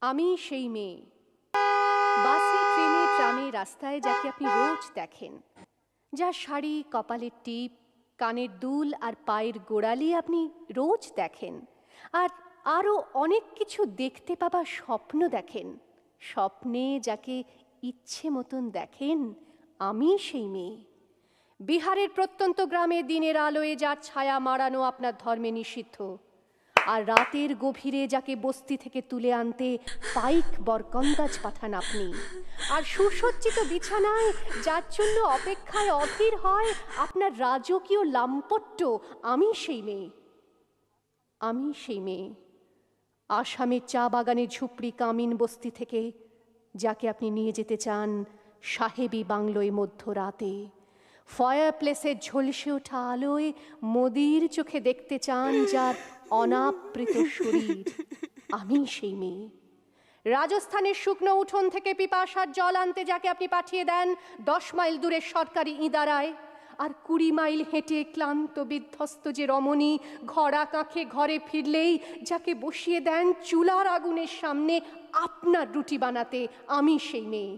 আমি সেই মেয়ে, বাসে ট্রেনে ট্রামে রাস্তায় যাকে আপনি রোজ দেখেন, যার শাড়ি, কপালের টিপ, কানের দুল আর পায়ের গোড়ালি আপনি রোজ দেখেন, আর আরও অনেক কিছু দেখতে পাবার স্বপ্ন দেখেন। স্বপ্নে যাকে ইচ্ছে মতন দেখেন, আমি সেই মেয়ে। বিহারের প্রত্যন্ত গ্রামে দিনের আলোয় যার ছায়া মাড়ানো আপনার ধর্মে নিষিদ্ধ, আর রাতের গভীরে যাকে বস্তি থেকে তুলে আনতে পাইক বরকন্দাজ পাঠান আপনি, আর সুসজ্জিত বিছানায় যার জন্য অপেক্ষায় অধীর হয় আপনার রাজকীয় লাম্পট্য, আমি সেই মেয়ে। আমি সেই মেয়ে, আসামের চা বাগানের ঝুপড়ি কামিন বস্তি থেকে যাকে আপনি নিয়ে যেতে চান সাহেবী বাংলোয় মধ্যরাতে, ফায়ার প্লেসের ঝলসে ওঠা আলোয় মোদির চোখে দেখতে চান যার অনাবৃত শরীর, আমি সেই মেয়ে। রাজস্থানের শুকনো উঠোন থেকে পিপাসার জল আনতে যাকে আপনি পাঠিয়ে দেন 10 মাইল দূরের সরকারি ইদারায়, আর 20 মাইল হেঁটে ক্লান্ত বিধ্বস্ত যে রমণী ঘরা কাঁখে ঘরে ফিরলেই যাকে বসিয়ে দেন চুলার আগুনের সামনে আপনার রুটি বানাতে, আমি সেই মেয়ে।